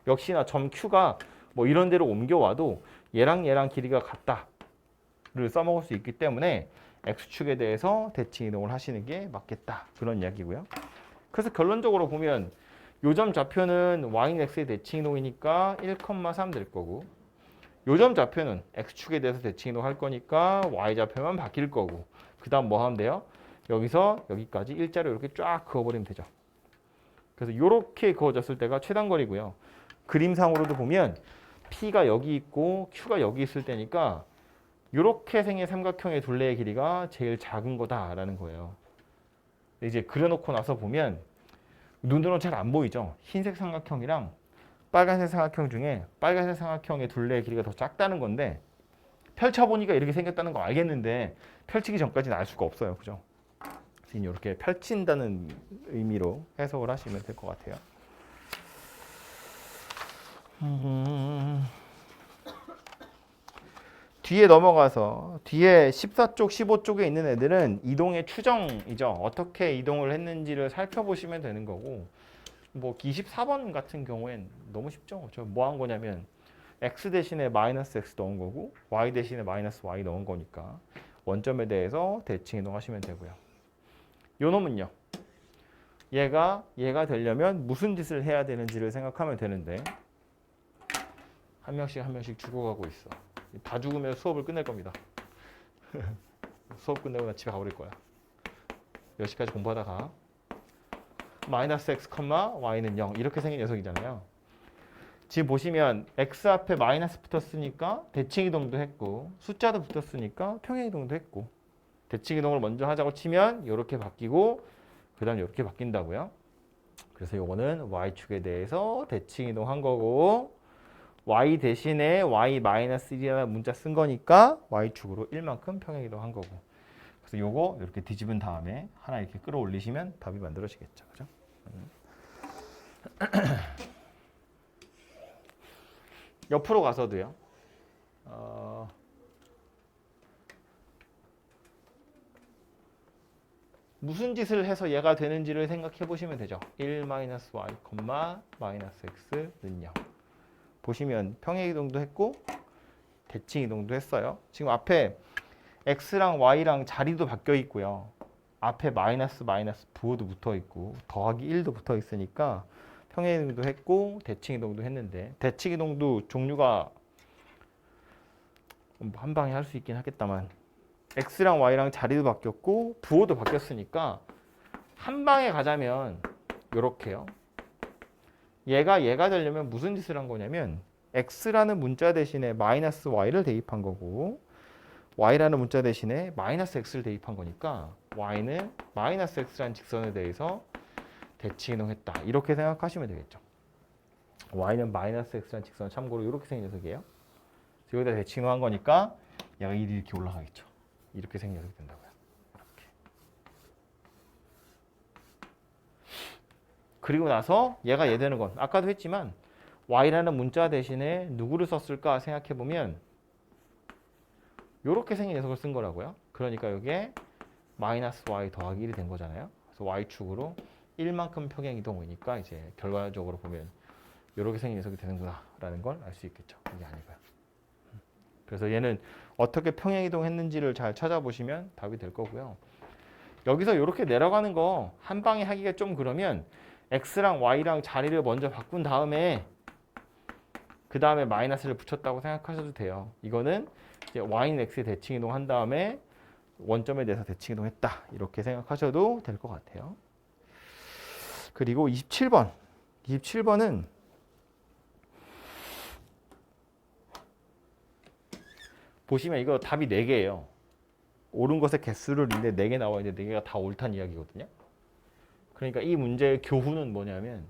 Speaker 1: 역시나 점 Q가 뭐 이런 데로 옮겨와도 얘랑 길이가 같다를 써먹을 수 있기 때문에 X축에 대해서 대칭 이동을 하시는 게 맞겠다. 그런 이야기고요. 그래서 결론적으로 보면 요 점 좌표는 Y는 X의 대칭 이동이니까 1,3 될 거고 요 점 좌표는 X축에 대해서 대칭 이동할 거니까 Y 좌표만 바뀔 거고 그 다음 뭐 하면 돼요? 여기서 여기까지 일자로 이렇게 쫙 그어버리면 되죠. 그래서 이렇게 그어졌을 때가 이렇게 생긴 삼각형의 둘레의 길이가 제일 작은 거다라는 거예요. 이제 그려놓고 나서 보면 눈으로 잘 안 보이죠. 흰색 삼각형이랑 빨간색 삼각형 중에 빨간색 삼각형의 둘레의 길이가 더 작다는 건데 펼쳐보니까 이렇게 생겼다는 거 알겠는데 펼치기 전까지는 알 수가 없어요. 그죠? 그래서 이렇게 펼친다는 의미로 해석을 하시면 될 것 같아요. 뒤에 넘어가서 뒤에 14쪽, 15쪽에 있는 애들은 이동의 추정이죠. 어떻게 이동을 했는지를 살펴보시면 되는 거고 뭐 24번 같은 경우엔 너무 쉽죠. 저 뭐 한 거냐면 x 대신에 마이너스 x 넣은 거고 y 대신에 마이너스 y 넣은 거니까 원점에 대해서 대칭 이동하시면 되고요. 요 놈은요. 얘가 되려면 무슨 짓을 해야 되는지를 생각하면 되는데 한 명씩 죽어가고 있어. 다 죽으면 수업을 끝낼 겁니다. 수업 끝내고 나 집에 가버릴 거야. 몇 시까지 공부하다가 마이너스 x, y는 0 이렇게 생긴 녀석이잖아요. 지금 보시면 x 앞에 마이너스 붙었으니까 대칭 이동도 했고 숫자도 붙었으니까 평행 이동도 했고 대칭 이동을 먼저 하자고 치면 이렇게 바뀌고 그 다음 이렇게 바뀐다고요. 그래서 요거는 y축에 대해서 대칭 이동한 거고 y 대신에 y-1이라는 문자 쓴 거니까 y축으로 1만큼 평행 이동한 거고 그래서 요거 이렇게 뒤집은 다음에 하나 이렇게 끌어올리시면 답이 만들어지겠죠. 그죠? 옆으로 가서도요. 무슨 짓을 해서 얘가 되는지를 생각해 보시면 되죠. 1-y, -x는 0. 보시면 평행 이동도 했고 대칭 이동도 했어요. 지금 앞에 x랑 y랑 자리도 바뀌어 있고요. 앞에 마이너스 부호도 붙어 있고 더하기 1도 붙어 있으니까 평행 이동도 했고 대칭 이동도 했는데 대칭 이동도 종류가 한 방에 할 수 있긴 하겠다만 x랑 y랑 자리도 바뀌었고 부호도 바뀌었으니까 한 방에 가자면 이렇게요. 얘가 되려면 무슨 짓을 한 거냐면 x라는 문자 대신에 마이너스 y를 대입한 거고 y라는 문자 대신에 마이너스 x를 대입한 거니까 y는 마이너스 x라는 직선에 대해서 대칭 이동했다. 이렇게 생각하시면 되겠죠. y는 마이너스 x라는 직선 참고로 이렇게 생긴 녀석이에요. 여기다 대칭 이동한 거니까 얘가 이렇게 올라가겠죠. 이렇게 생긴 녀석이 된다고요. 이렇게. 그리고 나서 얘가 얘 되는 건 아까도 했지만 y라는 문자 대신에 누구를 썼을까 생각해 보면 이렇게 생긴 녀석을 쓴 거라고요. 그러니까 이게 마이너스 y 더하기 1이 된 거잖아요. 그래서 y축으로 1만큼 평행 이동이니까 이제 결과적으로 보면 이렇게 생긴 녀석이 되는구나라는 걸 알 수 있겠죠. 이게 아니고요. 그래서 얘는 어떻게 평행 이동했는지를 잘 찾아보시면 답이 될 거고요. 여기서 이렇게 내려가는 거 한 방에 하기가 좀 그러면 x랑 y랑 자리를 먼저 바꾼 다음에 그 다음에 마이너스를 붙였다고 생각하셔도 돼요. 이거는 이제 y는 x에 대칭 이동한 다음에 원점에 대해서 대칭 이동했다. 이렇게 생각하셔도 될 것 같아요. 그리고 27번. 27번은 보시면 이거 답이 4개예요. 옳은 것의 개수를 인데 4개 나와 있는데 4개가 다 옳다는 이야기거든요. 그러니까 이 문제의 교훈은 뭐냐면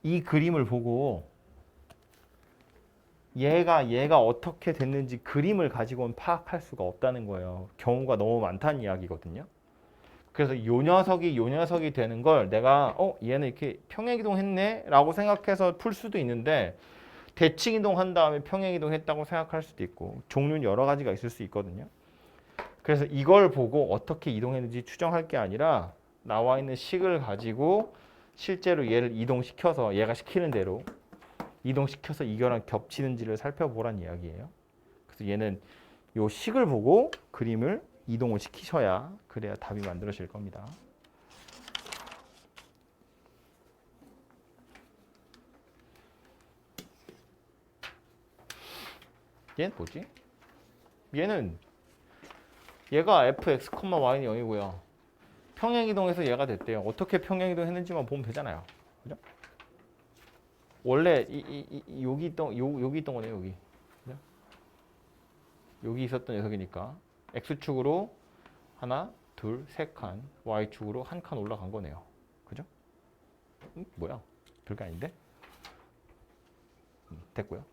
Speaker 1: 이 그림을 보고 얘가 어떻게 됐는지 그림을 가지고는 파악할 수가 없다는 거예요. 경우가 너무 많다는 이야기거든요. 그래서 요 녀석이 되는 걸 내가 얘는 이렇게 평행 이동했네 라고 생각해서 풀 수도 있는데 대칭 이동한 다음에 평행 이동했다고 생각할 수도 있고 종류는 여러 가지가 있을 수 있거든요. 그래서 이걸 보고 어떻게 이동했는지 추정할 게 아니라 나와 있는 식을 가지고 실제로 얘를 이동시켜서 얘가 시키는 대로 이동시켜서 이거랑 겹치는지를 살펴보란 이야기예요. 그래서 얘는 요 식을 보고 그림을 이동을 시키셔야 그래야 답이 만들어질 겁니다. 얘는 뭐지? 얘가 fx, y는 0이고요. 평행이동해서 얘가 됐대요. 어떻게 평행이동했는지만 보면 되잖아요. 그죠? 원래 여기 있던 거네요. 여기. 여기 있었던 녀석이니까 x축으로 하나, 둘, 세 칸, y축으로 한 칸 올라간 거네요. 그죠? 뭐야? 별거 아닌데? 됐고요.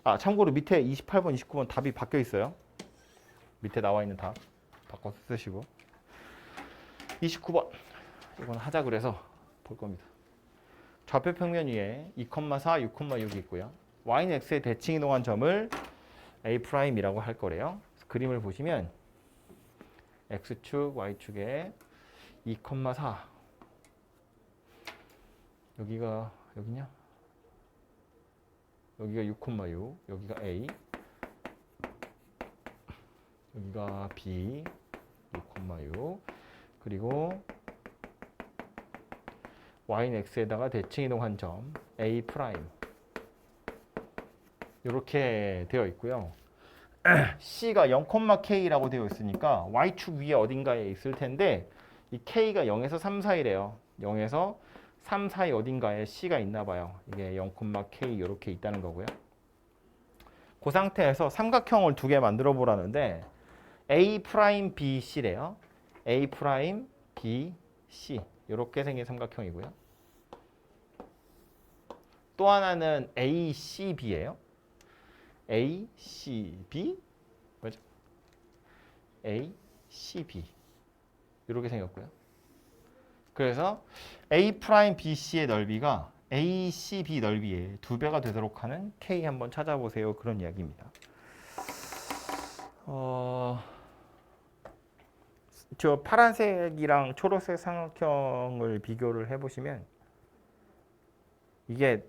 Speaker 1: 아, 참고로 밑에 28번, 29번 답이 바뀌어 있어요. 밑에 나와 있는 답 바꿔서 쓰시고. 29번 이건 하자 그래서 볼 겁니다. 좌표 평면 위에 2,4, 6,6이 있고요. y는 x의 대칭 이동한 점을 A'이라고 할 거래요. 그림을 보시면 x축, y축에 2,4 여기가 여기냐? 여기가 6,6 여기가 A 여기가 B 6,6 그리고 y는 x에다가 대칭 이동한 점 A' 이렇게 되어 있고요. C가 0,K라고 되어 있으니까 Y축 위에 어딘가에 있을 텐데 이 K가 0에서 3 사이래요. 0에서 3 사이 어딘가에 C가 있나 봐요. 이게 0,K 이렇게 있다는 거고요. 그 상태에서 삼각형을 두 개 만들어 보라는데 A'BC래요. A'BC 이렇게 생긴 삼각형이고요. 또 하나는 ACB예요. ACB 뭐죠? ACB 이렇게 생겼고요. 그래서 A'BC의 넓이가 ACB 넓이의 2배가 되도록 하는 K 한번 찾아보세요. 그런 이야기입니다. 저 파란색이랑 초록색 삼각형을 비교를 해보시면 이게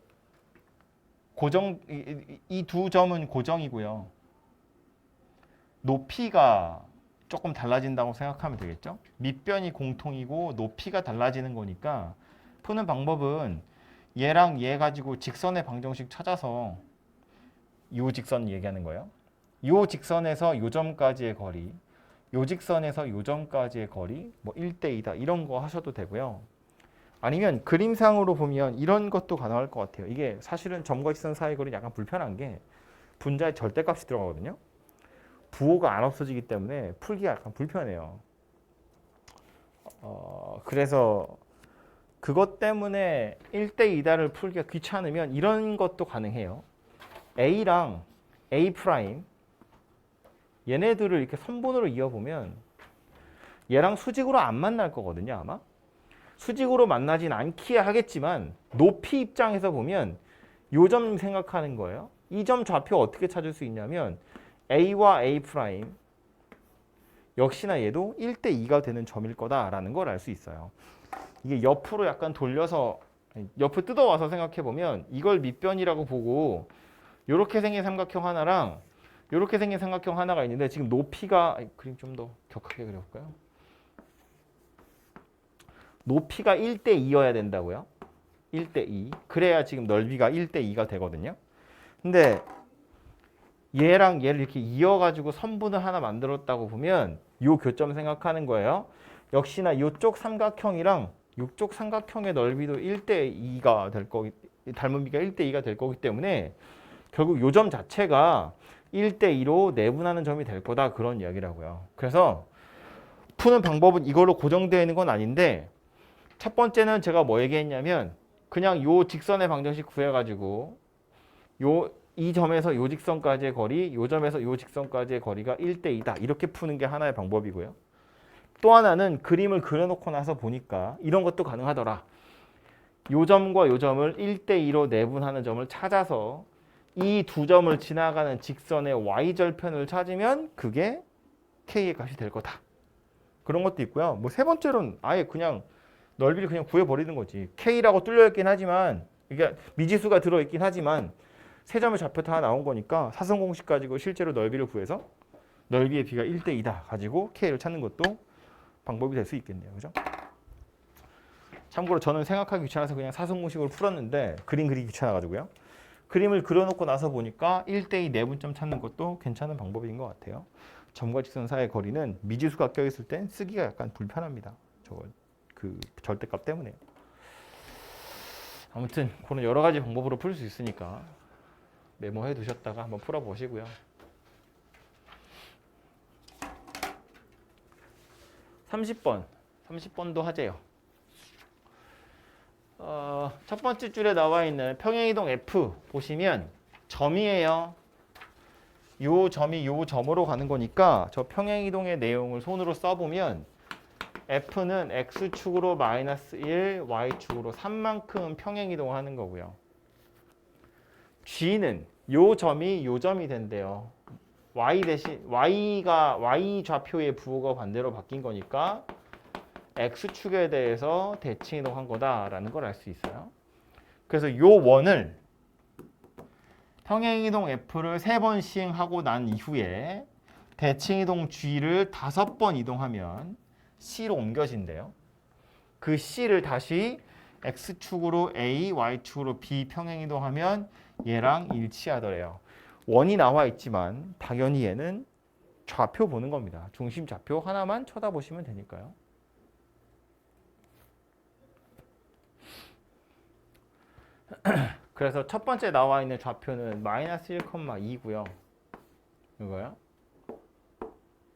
Speaker 1: 고정 이 두 점은 고정이고요. 높이가 조금 달라진다고 생각하면 되겠죠. 밑변이 공통이고 높이가 달라지는 거니까 푸는 방법은 얘랑 얘 가지고 직선의 방정식 찾아서 요 직선 얘기하는 거예요. 요 직선에서 요 점까지의 거리, 요 직선에서 요 점까지의 거리, 뭐 1대2다 이런 거 하셔도 되고요. 아니면 그림상으로 보면 이런 것도 가능할 것 같아요. 이게 사실은 점과 직선 사이 거리는 약간 불편한 게 분자의 절대값이 들어가거든요. 부호가 안 없어지기 때문에 풀기가 약간 불편해요. 그래서 그것 때문에 1대2다를 풀기가 귀찮으면 이런 것도 가능해요. A랑 A' 얘네들을 이렇게 선분으로 이어보면 얘랑 수직으로 안 만날 거거든요, 아마. 수직으로 만나진 않기야 하겠지만 높이 입장에서 보면 요 점 생각하는 거예요. 이 점 좌표 어떻게 찾을 수 있냐면 A와 A' 역시나 얘도 1대2가 되는 점일 거다라는 걸 알 수 있어요. 이게 옆으로 약간 돌려서 옆을 뜯어와서 생각해보면 이걸 밑변이라고 보고 이렇게 생긴 삼각형 하나랑 이렇게 생긴 삼각형 하나가 있는데 지금 높이가 그림 좀 더 격하게 그려볼까요? 높이가 1대2여야 된다고요. 1대2. 그래야 지금 넓이가 1대2가 되거든요. 근데 얘랑 얘를 이렇게 이어가지고 선분을 하나 만들었다고 보면 요 교점 생각하는 거예요. 역시나 이쪽 삼각형이랑 이쪽 삼각형의 넓이도 1대2가 될 거기, 닮은비가 1대2가 될 거기 때문에 결국 요 점 자체가 1대2로 내분하는 점이 될 거다 그런 이야기라고요. 그래서 푸는 방법은 이걸로 고정되어 있는 건 아닌데 첫 번째는 제가 뭐 얘기했냐면 그냥 요 직선의 방정식 구해가지고 이 점에서 요 직선까지의 거리, 요 점에서 요 직선까지의 거리가 1대2다 이렇게 푸는 게 하나의 방법이고요. 또 하나는 그림을 그려놓고 나서 보니까 이런 것도 가능하더라. 요 점과 요 점을 1대2로 내분하는 점을 찾아서 이 두 점을 지나가는 직선의 y절편을 찾으면 그게 k의 값이 될 거다. 그런 것도 있고요. 뭐 세 번째로는 아예 그냥 넓이를 그냥 구해버리는 거지. K라고 뚫려있긴 하지만 이게 미지수가 들어있긴 하지만 세 점의 좌표 다 나온 거니까 사선 공식 가지고 실제로 넓이를 구해서 넓이의 비가 1대2다 가지고 K를 찾는 것도 방법이 될 수 있겠네요. 그죠? 참고로 저는 생각하기 귀찮아서 그냥 사선 공식으로 풀었는데 그림 그리기 귀찮아가지고요. 그림을 그려놓고 나서 보니까 1대2 내분점 찾는 것도 괜찮은 방법인 것 같아요. 점과 직선 사이의 거리는 미지수가 껴있을 땐 쓰기가 약간 불편합니다. 그 절대값 때문에요. 아무튼 그런 여러 가지 방법으로 풀 수 있으니까 메모해 두셨다가 한번 풀어보시고요. 30번도 하재요. 첫 번째 줄에 나와 있는 평행이동 F 보시면 점이에요. 요 점이 요 점으로 가는 거니까 저 평행이동의 내용을 손으로 써보면 F는 X축으로 마이너스 1, Y축으로 3만큼 평행이동을 하는 거고요. G는 요 점이 요 점이 된대요. Y 대신 Y 좌표의 부호가 반대로 바뀐 거니까 X축에 대해서 대칭이동한 거다라는 걸 알 수 있어요. 그래서 요 원을 평행이동 F를 3번 시행하고 난 이후에 대칭이동 G를 5번 이동하면 C로 옮겨진대요. 그 C를 다시 X축으로 A, Y축으로 B 평행이동하면 얘랑 일치하더래요. 원이 나와 있지만 당연히 얘는 좌표 보는 겁니다. 중심 좌표 하나만 쳐다보시면 되니까요. 그래서 첫 번째 나와 있는 좌표는 마이너스 1,2고요. 이거요.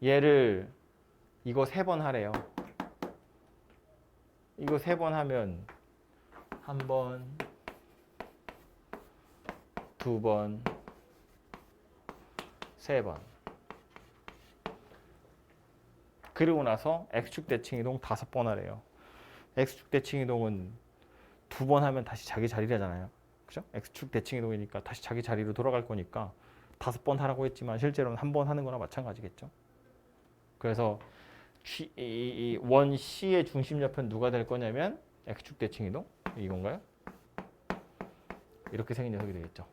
Speaker 1: 얘를 이거 3번 하래요. 이거 3번 하면 1번, 2번, 3번. 그리고 나서 X축 대칭이동 5번 하래요. X축 대칭이동은 2번 하면 다시 자기 자리라잖아요. 그죠? X축 대칭이동이니까 다시 자기 자리로 돌아갈 거니까 5번 하라고 했지만 실제로는 1번 하는 거나 마찬가지겠죠. 그래서 원 C의 중심 좌표는 누가 될 거냐면 X축 대칭이동 이건가요? 이렇게 생긴 녀석이 되겠죠.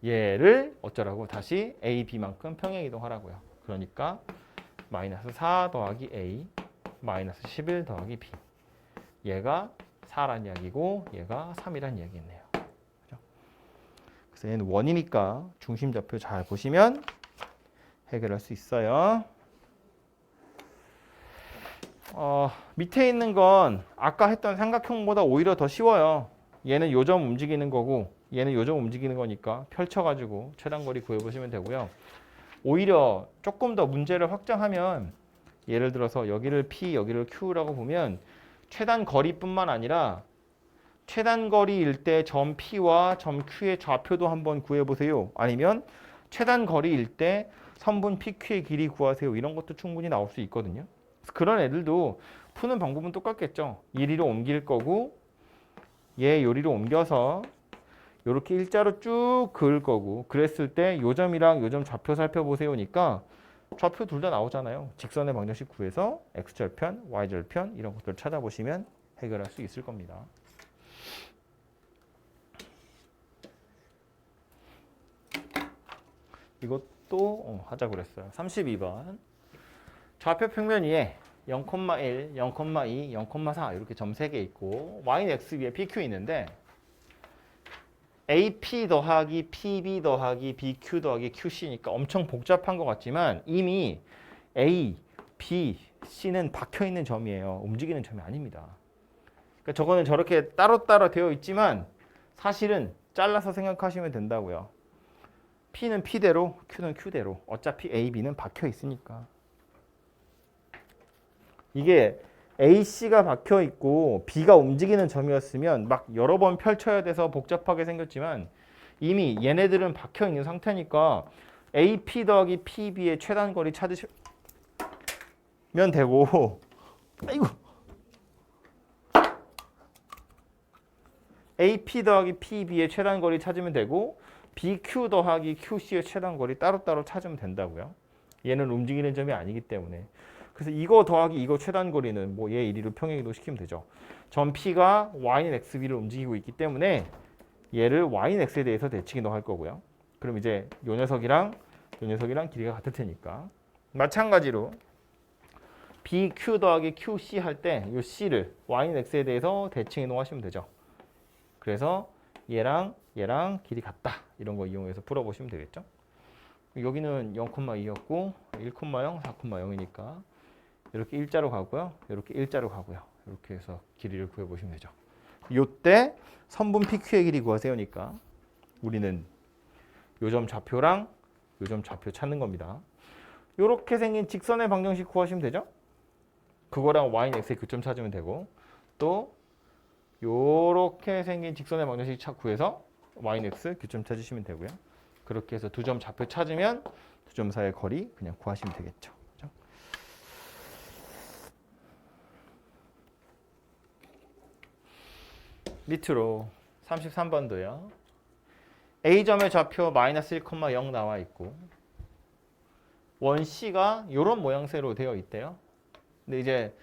Speaker 1: 얘를 어쩌라고 다시 A, B만큼 평행이동 하라고요. 그러니까 마이너스 4 더하기 A 마이너스 11 더하기 B 얘가 4란 이야기고 얘가 3이란 이야기겠네요. 그죠? 그래서 얘는 원이니까 중심 좌표 잘 보시면 해결할 수 있어요. 밑에 있는 건 아까 했던 삼각형보다 오히려 더 쉬워요. 얘는 요점 움직이는 거고 얘는 요점 움직이는 거니까 펼쳐가지고 최단거리 구해보시면 되고요. 오히려 조금 더 문제를 확장하면 예를 들어서 여기를 P, 여기를 Q라고 보면 최단거리뿐만 아니라 최단거리일 때 점 P와 점 Q의 좌표도 한번 구해보세요. 아니면 최단거리일 때 선분 PQ의 길이 구하세요. 이런 것도 충분히 나올 수 있거든요. 그런 애들도 푸는 방법은 똑같겠죠. 이리로 옮길 거고 얘 요리로 옮겨서 이렇게 일자로 쭉 그을 거고 그랬을 때 요점이랑 요점 좌표 살펴보세요니까 좌표 둘 다 나오잖아요. 직선의 방정식 구해서 X절편, Y절편 이런 것들을 찾아보시면 해결할 수 있을 겁니다. 이것도 하자고 그랬어요. 32번 좌표 평면 위에 0,1, 0,2, 0,4 이렇게 점 3개 있고 Y는 X 위에 PQ 있는데 AP 더하기 PB 더하기 BQ 더하기 QC니까 엄청 복잡한 것 같지만 이미 A, B, C는 박혀있는 점이에요. 움직이는 점이 아닙니다. 그러니까 저거는 저렇게 따로따로 되어 있지만 사실은 잘라서 생각하시면 된다고요. P는 P대로, Q는 Q대로. 어차피 A, B는 박혀 있으니까. 이게 A, C가 박혀 있고 B가 움직이는 점이었으면 막 여러 번 펼쳐야 돼서 복잡하게 생겼지만 이미 얘네들은 박혀 있는 상태니까 AP 더하기 PB의 최단거리 찾으시면 되고 아이고 AP 더하기 PB의 최단거리 찾으면 되고 BQ 더하기 QC의 최단거리 따로따로 찾으면 된다고요. 얘는 움직이는 점이 아니기 때문에. 그래서 이거 더하기 이거 최단거리는 뭐 얘 이리로 평행이동 시키면 되죠. 점 P가 Y는 XB를 움직이고 있기 때문에 얘를 Y는 X에 대해서 대칭이동 할 거고요. 그럼 이제 요 녀석이랑 길이가 같을 테니까 마찬가지로 BQ 더하기 QC 할 때 요 C를 Y는 X에 대해서 대칭이동 하시면 되죠. 그래서 얘랑 길이 같다. 이런 거 이용해서 풀어보시면 되겠죠. 여기는 0,2였고 1,0, 4,0이니까 이렇게 일자로 가고요. 이렇게 일자로 가고요. 이렇게 해서 길이를 구해보시면 되죠. 요때 선분 PQ의 길이 구하세요니까 우리는 요점 좌표랑 요점 좌표 찾는 겁니다. 이렇게 생긴 직선의 방정식 구하시면 되죠. 그거랑 y는 x의 교점 찾으면 되고 또 요렇게 생긴 직선의 방정식 구해서 y는 x 교점 찾으시면 되고요. 그렇게 해서 두 점 좌표 찾으면 두 점 사이의 거리 그냥 구하시면 되겠죠. 그죠? 밑으로 33번도요. A점의 좌표 마이너스 1,0 나와 있고 원 C가 이런 모양새로 되어 있대요. 근데 이제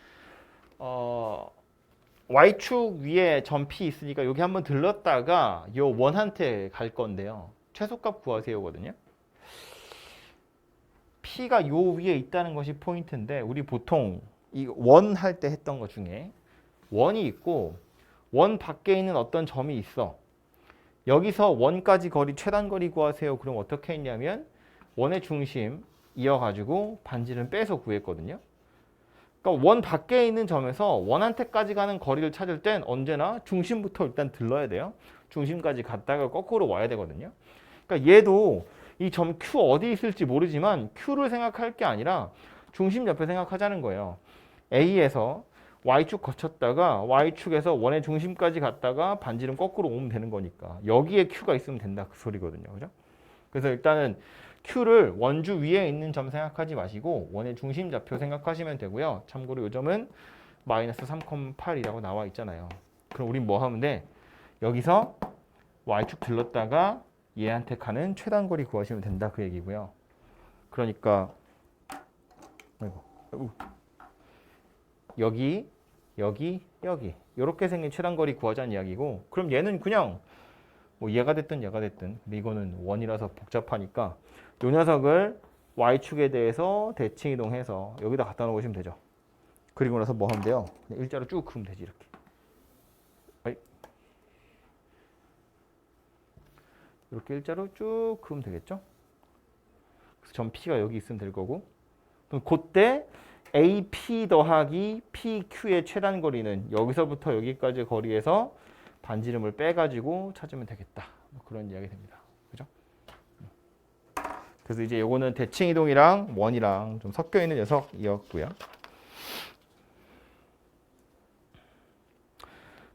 Speaker 1: Y축 위에 점 P 있으니까 여기 한번 들렀다가 요 원한테 갈 건데요. 최소값 구하세요거든요. P가 요 위에 있다는 것이 포인트인데 우리 보통 이 원 할 때 했던 것 중에 원이 있고 원 밖에 있는 어떤 점이 있어. 여기서 원까지 거리 최단 거리 구하세요. 그럼 어떻게 했냐면 원의 중심 이어가지고 반지름 빼서 구했거든요. 그러니까 원 밖에 있는 점에서 원한테까지 가는 거리를 찾을 땐 언제나 중심부터 일단 들러야 돼요. 중심까지 갔다가 거꾸로 와야 되거든요. 그러니까 얘도 이 점 Q 어디 있을지 모르지만 Q를 생각할 게 아니라 중심 옆에 생각하자는 거예요. A에서 Y축 거쳤다가 Y축에서 원의 중심까지 갔다가 반지름 거꾸로 오면 되는 거니까 여기에 Q가 있으면 된다 그 소리거든요. 그죠? 그래서 일단은 Q를 원주 위에 있는 점 생각하지 마시고 원의 중심 좌표 생각하시면 되고요. 참고로 이 점은 마이너스 3,8이라고 나와 있잖아요. 그럼 우린 뭐 하면 돼? 여기서 Y축 들렀다가 얘한테 가는 최단거리 구하시면 된다 그 얘기고요. 그러니까 여기 이렇게 생긴 최단거리 구하자는 이야기고 그럼 얘는 그냥 뭐 얘가 됐든 근데 이거는 원이라서 복잡하니까 요 녀석을 Y축에 대해서 대칭 이동해서 여기다 갖다 놓으시면 되죠. 그리고 나서 뭐 하면 돼요? 그냥 일자로 쭉 그으면 되지 이렇게. 이렇게 일자로 쭉 그으면 되겠죠? 그래서 점 P가 여기 있으면 될 거고 그럼 그때 AP 더하기 PQ의 최단 거리는 여기서부터 여기까지 거리에서 반지름을 빼가지고 찾으면 되겠다. 뭐 그런 이야기 됩니다. 그죠? 그래서 이제 요거는 대칭 이동이랑 원이랑 좀 섞여 있는 녀석이었고요.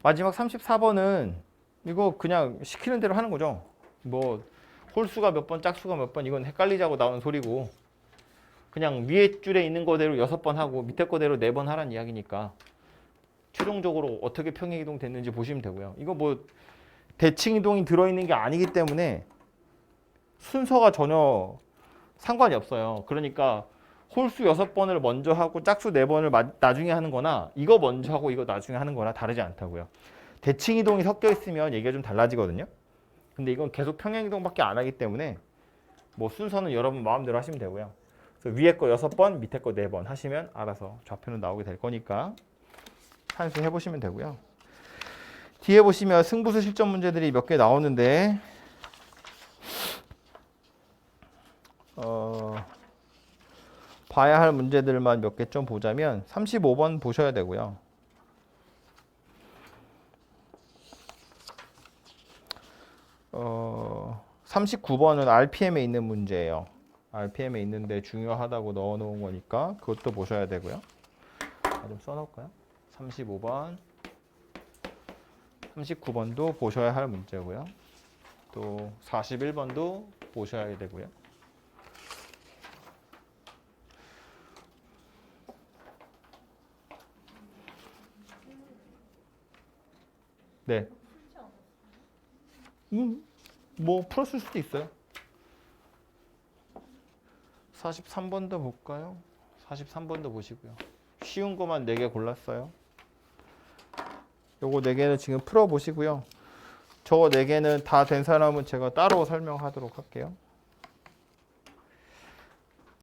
Speaker 1: 마지막 34번은 이거 그냥 시키는 대로 하는 거죠. 뭐 홀수가 몇 번, 짝수가 몇 번 이건 헷갈리자고 나오는 소리고 그냥 위에 줄에 있는 거대로 6번 하고 밑에 거대로 4번 하라는 이야기니까 최종적으로 어떻게 평행 이동 됐는지 보시면 되고요. 이거 뭐 대칭 이동이 들어있는 게 아니기 때문에 순서가 전혀 상관이 없어요. 그러니까 홀수 6번을 먼저 하고 짝수 4번을 나중에 하는 거나 이거 먼저 하고 이거 나중에 하는 거나 다르지 않다고요. 대칭 이동이 섞여 있으면 얘기가 좀 달라지거든요. 근데 이건 계속 평행 이동밖에 안 하기 때문에 뭐 순서는 여러분 마음대로 하시면 되고요. 그래서 위에 거 6번, 밑에 거 4번 하시면 알아서 좌표는 나오게 될 거니까 산수 해보시면 되고요. 뒤에 보시면 승부수 실전 문제들이 몇 개 나오는데 봐야 할 문제들만 몇 개 좀 보자면 35번 보셔야 되고요. 39번은 RPM에 있는 문제예요. RPM에 있는데 중요하다고 넣어놓은 거니까 그것도 보셔야 되고요. 좀 써놓을까요? 35번, 39번도 보셔야 할 문제고요. 또 41번도 보셔야 되고요. 네. 뭐 풀었을 수도 있어요. 43번도 볼까요? 43번도 보시고요. 쉬운 것만 4개 골랐어요. 요거 4개는 지금 풀어보시고요. 저거 4개는 다 된 사람은 제가 따로 설명하도록 할게요.